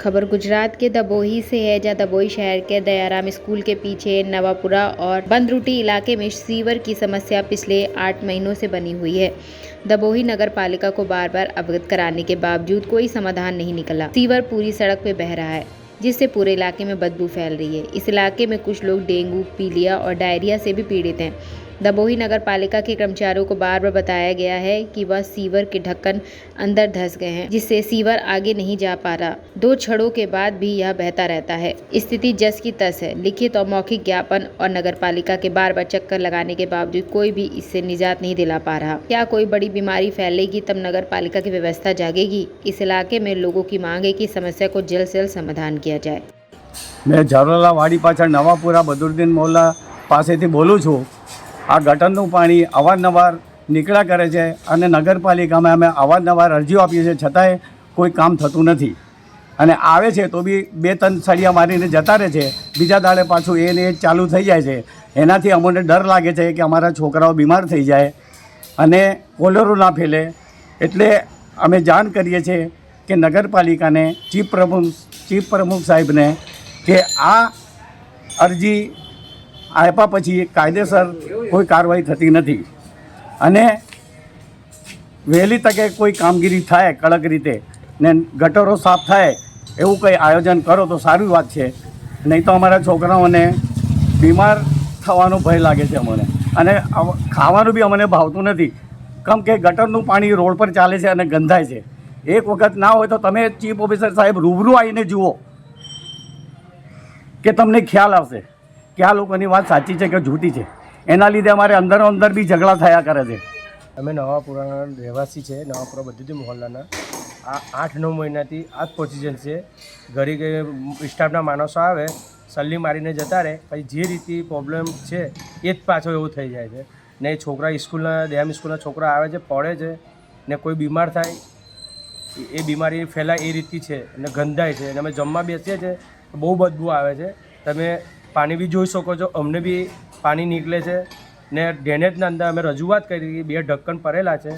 खबर गुजरात के दबोही से है, जहां दबोही शहर के दयाराम स्कूल के पीछे नवापुरा और बंदरूटी इलाके में सीवर की समस्या पिछले 8 महीनों से बनी हुई है। दबोही नगर पालिका को बार बार अवगत कराने के बावजूद कोई समाधान नहीं निकला। सीवर पूरी सड़क पे बह रहा है, जिससे पूरे इलाके में बदबू फैल रही है। इस इलाके में कुछ लोग डेंगू, पीलिया और डायरिया से भी पीड़ित हैं। दबोही नगर पालिका के कर्मचारियों को बार बार बताया गया है कि वह सीवर के ढक्कन अंदर धंस गए हैं, जिससे सीवर आगे नहीं जा पा रहा। 2 छड़ों के बाद भी यह बहता रहता है। स्थिति जस की तस है। लिखित और मौखिक ज्ञापन और नगर पालिका के बार बार चक्कर लगाने के बावजूद कोई भी इससे निजात नहीं दिला पा रहा। क्या कोई बड़ी बीमारी फैलेगी तब नगर पालिका की व्यवस्था जागेगी? इस इलाके में लोगों की मांग है कि समस्या को जल्द से जल्द समाधान किया जाए। मैं झरोला वाड़ी पाछळ नवापुरा बदरुद्दीन मोहल्ला पासेथी बोलूँ छूँ। आ गटरનું પાણી અવારનવાર નીકળ્યા કરે છે અને નગરપાલિકામાં અમે અવારનવાર અરજીઓ આપીએ છીએ, છતાંય કોઈ કામ થતું નથી અને આવે છે તો બી 2-3 સળિયા મારીને જતા રહે છે। બીજા દાડે પાછું એને એ ચાલુ થઈ જાય છે। એનાથી અમને ડર લાગે છે કે અમારા છોકરાઓ બીમાર થઈ જાય અને કોલેરો ના ફેલે, એટલે અમે જાણ કરીએ છીએ કે નગરપાલિકાને ચીફ પ્રમુખ સાહેબને કે આ અરજી આપ્યા પછી કાયદેસર કોઈ કાર્યવાહી થતી નથી અને વહેલી તકે કોઈ કામગીરી થાય કડક રીતે ને ગટરો સાફ થાય એવું કંઈ આયોજન કરો તો સારી વાત છે। નહીં તો અમારા છોકરાઓને બીમાર થવાનો ભય લાગે છે અમને અને ખાવાનું બી અમને ભાવતું નથી, કેમ કે ગટરનું પાણી રોડ પર ચાલે છે અને ગંધાય છે। એક વખત ના હોય તો તમે ચીફ ઓફિસર સાહેબ રૂબરૂ આવીને જુઓ કે તમને ખ્યાલ આવશે કે આ લોકોની વાત સાચી છે કે જૂઠી છે। એના લીધે અમારે અંદરો અંદર બી ઝઘડા થયા કરે છે। અમે નવાપુરાના રહેવાસી છે, નવાપુરા બદરુદ્દીન મોહલ્લાના। આ 8-9 મહિનાથી આ જ પોઝિશન છે। ઘરે સ્ટાફના માણસો આવે, સલ્લી મારીને જતા રહે, પછી જે રીતે પ્રોબ્લેમ છે એ જ પાછો એવું થઈ જાય છે ને છોકરા સ્કૂલના દયામ સ્કૂલના છોકરા આવે છે, પડે છે ને કોઈ બીમાર થાય, એ બીમારી ફેલાય એ રીતથી છે અને ગંધાય છે અને અમે જમવા બેસીએ છીએ બહુ બદબુ આવે છે। તમે પાણી બી જોઈ શકો છો, અમને બી પાણી નીકળે છે ને ડ્રેનેજના અંદર અમે રજૂઆત કરી, 2 ઢક્કન પડેલા છે,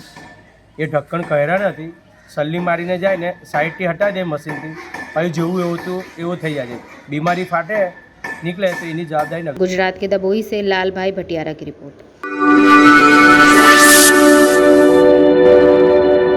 એ ઢક્કન કર્યા નથી। સલ્લી મારીને જાય ને સાઈડથી હટાવી દે મશીનથી, પછી જેવું એવું હતું એવું થઈ જાય છે। બીમારી ફાટે નીકળે તો એની જવાબદારી નથી। गुजरात के दबोही से लाल भाई भटियारा की रिपोर्ट।